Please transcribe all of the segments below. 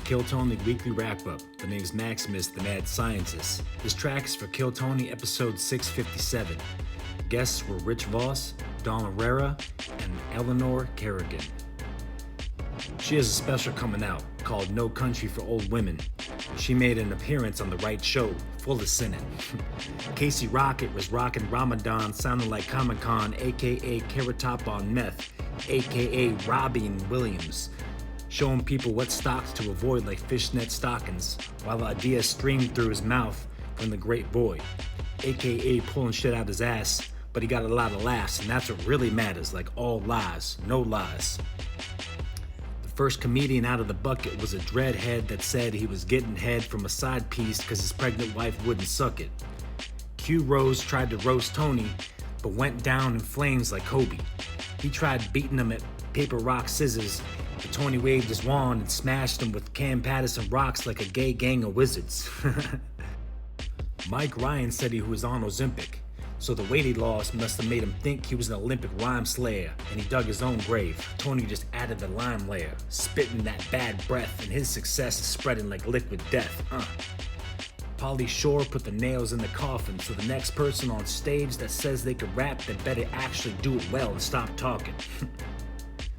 Kill Tony Weekly Wrap-Up. The name's Maximus The Mad Scientist. This track is for Kill Tony episode 657. Guests were Rich Voss, Dawn Irera, and Eleanor Kerrigan. She has a special coming out called No Country for Old Women. She made an appearance on The Right Show, full of sinning. Casey Rocket was rocking Ramadan sounding like Comicon, aka Carrot Top on meth, aka Robin Williams, showing people what stocks to avoid like fishnet stockings, while ideas streamed through his mouth from the great boy, aka pulling shit out his ass, but he got a lot of laughs, and that's what really matters, like all lies, no lies. The first comedian out of the bucket was a dreadhead that said he was getting head from a side piece because his pregnant wife wouldn't suck it. Q Rose tried to roast Tony, but went down in flames like Kobe. He tried beating him at paper, rock, scissors, but Tony waved his wand and smashed him with Cam Patterson rocks like a gay gang of wizards. Mike Ryan said he was on Ozempic, so the weight he lost must have made him think he was an Olympic rhyme slayer, and he dug his own grave. Tony just added the lime layer, spitting that bad breath, and his success is spreading like liquid death. Pauly Shore put the nails in the coffin, so the next person on stage that says they could rap, they better actually do it well and stop talking.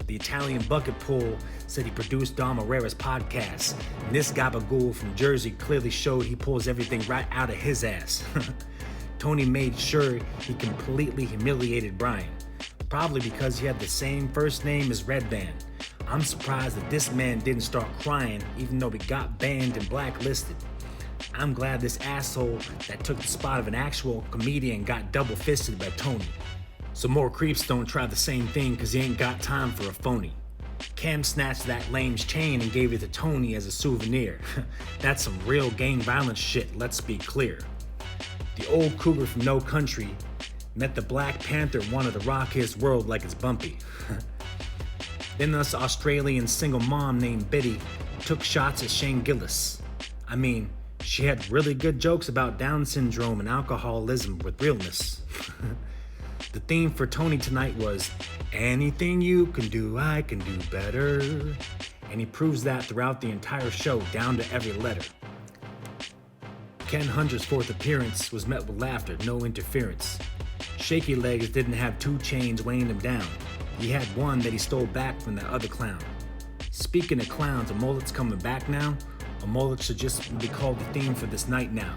The Italian Bucket Pool said he produced Dawn Irera's podcast, and this gabagool from Jersey clearly showed he pulls everything right out of his ass. Tony made sure he completely humiliated Brian, probably because he had the same first name as Red Band. I'm surprised that this man didn't start crying even though he got banned and blacklisted. I'm glad this asshole that took the spot of an actual comedian got double-fisted by Tony. So more creeps don't try the same thing cause he ain't got time for a phony. Cam snatched that lame's chain and gave it to Tony as a souvenir. That's some real gang violence shit, let's be clear. The old cougar from No Country met the Black Panther and wanted to rock his world like it's bumpy. Then this Australian single mom named Biddy took shots at Shane Gillis. I mean, she had really good jokes about Down syndrome and alcoholism with realness. The theme for Tony tonight was, anything you can do, I can do better. And he proves that throughout the entire show, down to every letter. Ken Hunter's fourth appearance was met with laughter, no interference. Shaky Legs didn't have 2 chains weighing him down. He had one that he stole back from the other clown. Speaking of clowns, a mullet's coming back now. A mullet should just be called the theme for this night now.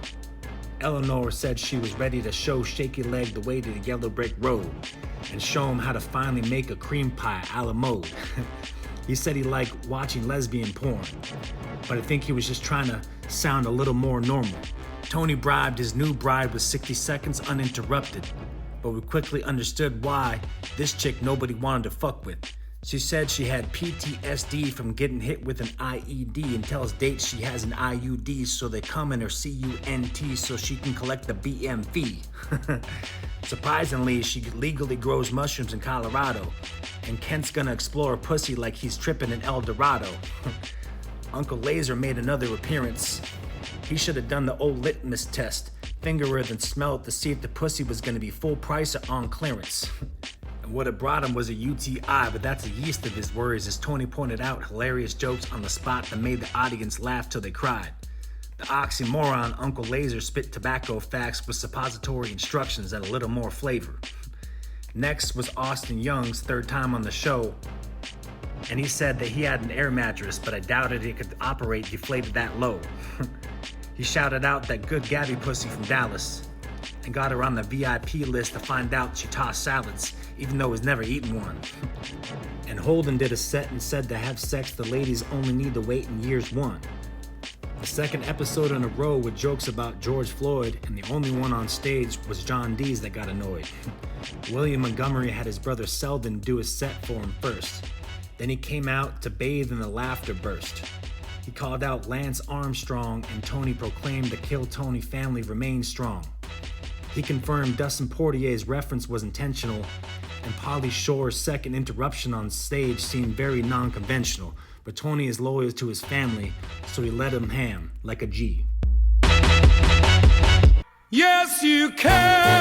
Eleanor said she was ready to show Shaky Leg the way to the yellow brick road and show him how to finally make a cream pie a la mode. He said he liked watching lesbian porn, but I think he was just trying to sound a little more normal. Tony bribed his new bride with 60 seconds uninterrupted, but we quickly understood why this chick nobody wanted to fuck with. She said she had PTSD from getting hit with an IED and tells dates she has an IUD so they come in her CUNT so she can collect the BM fee. Surprisingly, she legally grows mushrooms in Colorado, and Kent's gonna explore pussy like he's tripping in El Dorado. Uncle Laser made another appearance. He should have done the old litmus test, finger her then smell it to see if the pussy was gonna be full price or on clearance. What it brought him was a UTI, but that's the yeast of his words, as Tony pointed out hilarious jokes on the spot that made the audience laugh till they cried. The oxymoron Uncle Laser spit tobacco facts with suppository instructions and a little more flavor. Next was Austin Young's third time on the show, and he said that he had an air mattress, but I doubted it could operate deflated that low. He shouted out that good Gabby pussy from Dallas, and got her on the VIP list to find out she tossed salads, even though he's never eaten one. And Holden did a set and said to have sex, the ladies only need to wait in years 1. The second episode in a row with jokes about George Floyd, and the only one on stage was John Dees that got annoyed. William Montgomery had his brother Selden do a set for him first. Then he came out to bathe and the laughter burst. He called out Lance Armstrong, and Tony proclaimed the Kill Tony family remains strong. He confirmed Dustin Portier's reference was intentional, and Pauly Shore's second interruption on stage seemed very non-conventional, but Tony is loyal to his family, so he let him ham like a G. Yes, you can.